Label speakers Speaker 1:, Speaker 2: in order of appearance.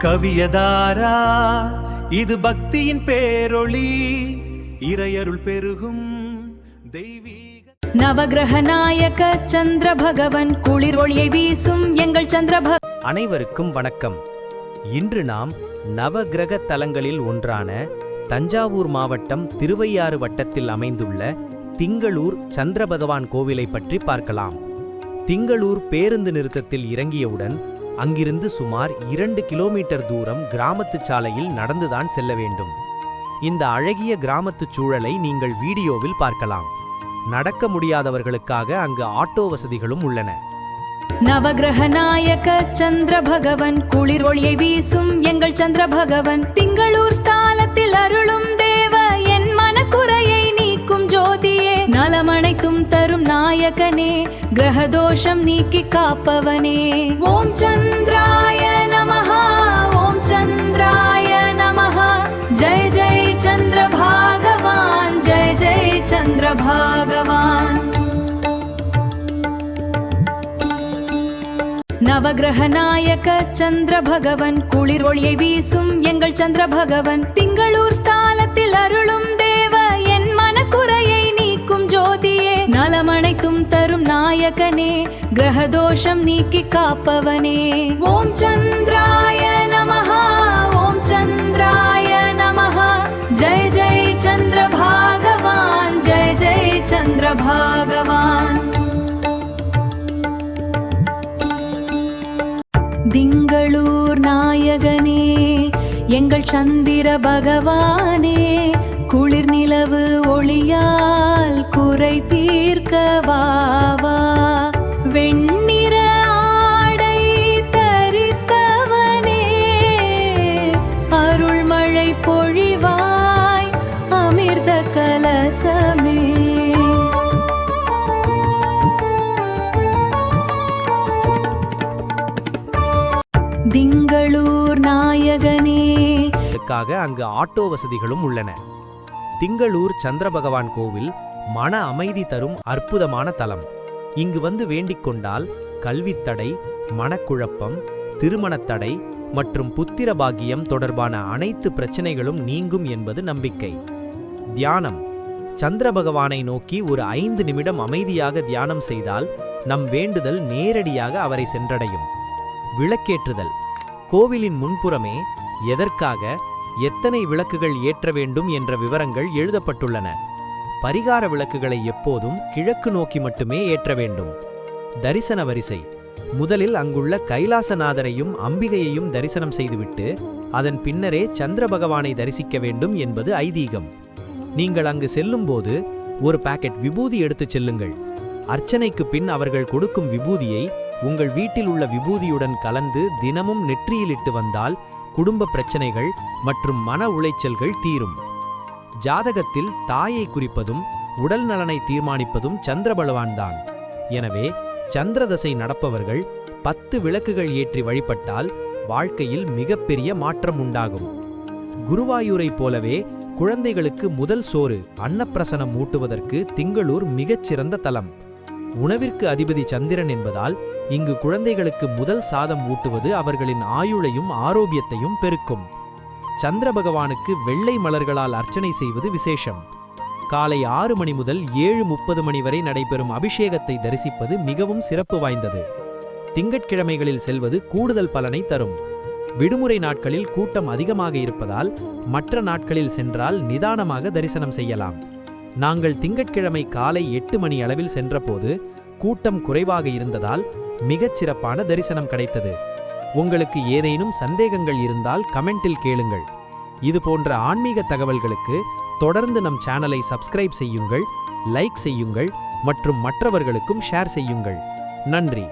Speaker 1: கவியதாரா இது பக்தியின் பேரொளி, இறையருள் பெருகும் தெய்வீக.
Speaker 2: நவகிரக நாயக சந்திர பகவன் குளிர் ஒளியை வீசும் எங்கள் சந்திர.
Speaker 3: அனைவருக்கும் வணக்கம். இன்று நாம் நவகிரக தலங்களில் ஒன்றான தஞ்சாவூர் மாவட்டம் திருவையாறு வட்டத்தில் அமைந்துள்ள திங்களூர் சந்திர பகவான் கோவிலை பற்றி பார்க்கலாம். திங்களூர் பேருந்து நிறுத்தத்தில் இறங்கியவுடன் அங்கிருந்து சுமார் 2 கிலோமீட்டர் தூரம் கிராமத்து சாலையில் நடந்துதான் செல்ல வேண்டும். இந்த அழகிய கிராமத்து சூழலை நீங்கள் வீடியோவில் பார்க்கலாம். நடக்க முடியாதவர்களுக்காக அங்கு ஆட்டோ வசதிகளும் உள்ளன.
Speaker 2: நவகிரக நாயக சந்திர பகவன் குளிர் ஒளியை வீசும் எங்கள் சந்திர பகவன் திங்களூர் ஸ்தாலத்தில் அருளும் தேவ, என் மனக்குறையை நீக்கும் ஜோதியே, நலமனைத்தும் தரும் நாயகனே, கிரகதோஷம் நீக்கி காப்பவனே. ஓம் சந்திராய நமஹ, ஓம் சந்திராய நமஹ, ஜெய ஜெய சந்திர பகவான், ஜெய ஜெய சந்திர பகவான். நவகிரக நாயக சந்திர பகவன் குளிர் ஒளியை வீசும் எங்கள் சந்திர பகவன் திங்களூர் ஸ்தாலத்தில் அருளும் தேவ, என் மனக்குறையை நீக்கும் ஜோதியே, நலமனைத்தும் தரும் நாயகனே, கிரகதோஷம் நீக்கி காப்பவனே. ஓம் சந்திராய நமஹ, ஓம் சந்திராய நமஹ, ஜெய ஜெய சந்திர பகவான், ஜெய ஜெய சந்திர பகவான். திங்களூர் நாயகனே, எங்கள் சந்திர பகவானே, குளிர் நிலவு ஒளியால் குறை தீர்க்க வாவா, வெண்ணிற ஆடை தரித்தவனே, அருள்மழை பொழிவாய் அமிர்த கலசமே. திங்களூர் நாயகனே,
Speaker 3: அங்கு ஆட்டோ வசதிகளும் உள்ளன. திங்களூர் சந்திர பகவான் கோவில் மன அமைதி தரும் அற்புதமான தலம். இங்கு வந்து வேண்டிக் கொண்டால் கல்வித்தடை, மனக்குழப்பம், திருமணத்தடை மற்றும் புத்திர பாக்கியம் தொடர்பான அனைத்து பிரச்சனைகளும் நீங்கும் என்பது நம்பிக்கை. தியானம். சந்திர பகவானை நோக்கி ஒரு 5 நிமிடம் அமைதியாக தியானம் செய்தால் நம் வேண்டுதல் நேரடியாக அவரை சென்றடையும். விளக்கேற்றுதல். கோவிலின் முன்புறமே எதற்காக எத்தனை விளக்குகள் ஏற்ற வேண்டும் என்ற விவரங்கள் எழுதப்பட்டுள்ளன. பரிகார விளக்குகளை எப்போதும் கிழக்கு நோக்கி மட்டுமே ஏற்ற வேண்டும். தரிசன வரிசை. முதலில் அங்குள்ள கைலாசநாதரையும் அம்பிகையையும் தரிசனம் செய்துவிட்டு அதன் பின்னரே சந்திர பகவானை தரிசிக்க வேண்டும் என்பது ஐதீகம். நீங்கள் அங்கு செல்லும்போது ஒரு பாக்கெட் விபூதி எடுத்துச் செல்லுங்கள். அர்ச்சனைக்கு பின் அவர்கள் கொடுக்கும் விபூதியை உங்கள் வீட்டில் உள்ள விபூதியுடன் கலந்து தினமும் நெற்றியிலிட்டு வந்தால் குடும்ப பிரச்சனைகள் மற்றும் மன உளைச்சல்கள் தீரும். ஜாதகத்தில் தாயை குறிப்பதும் உடல் நலனை தீர்மானிப்பதும் சந்திர பகவான்தான். எனவே சந்திரதசை நடப்பவர்கள் 10 விளக்குகள் ஏற்றி வழிபட்டால் வாழ்க்கையில் மிகப்பெரிய மாற்றம் உண்டாகும். குருவாயூரைப் போலவே குழந்தைகளுக்கு முதல் சோறு அன்னப்பிரசனம் ஊட்டுவதற்கு திங்களூர் மிகச்சிறந்த தலம். உணவிற்கு அதிபதி சந்திரன் என்பதால் இங்கு குழந்தைகளுக்கு முதல் சாதம் ஊட்டுவது அவர்களின் ஆயுளையும் ஆரோக்கியத்தையும் பெருக்கும். சந்திர பகவானுக்கு வெள்ளை மலர்களால் அர்ச்சனை செய்வது விசேஷம். காலை 6 மணி முதல் 7:30 மணி வரை நடைபெறும் அபிஷேகத்தை தரிசிப்பது மிகவும் சிறப்பு வாய்ந்தது. திங்கட்கிழமைகளில் செல்வது கூடுதல் பலனை தரும். விடுமுறை நாட்களில் கூட்டம் அதிகமாக இருப்பதால் மற்ற நாட்களில் சென்றால் நிதானமாக தரிசனம் செய்யலாம். நாங்கள் திங்கட்கிழமை காலை 8 மணி அளவில் சென்றபோது கூட்டம் குறைவாக இருந்ததால் மிகச்சிறப்பான தரிசனம் கிடைத்தது. உங்களுக்கு ஏதேனும் சந்தேகங்கள் இருந்தால் கமெண்டில் கேளுங்கள். இது போன்ற ஆன்மீக தகவல்களுக்கு தொடர்ந்து நம் சேனலை சப்ஸ்கிரைப் செய்யுங்கள், லைக் செய்யுங்கள் மற்றும் மற்றவர்களுக்கும் ஷேர் செய்யுங்கள். நன்றி.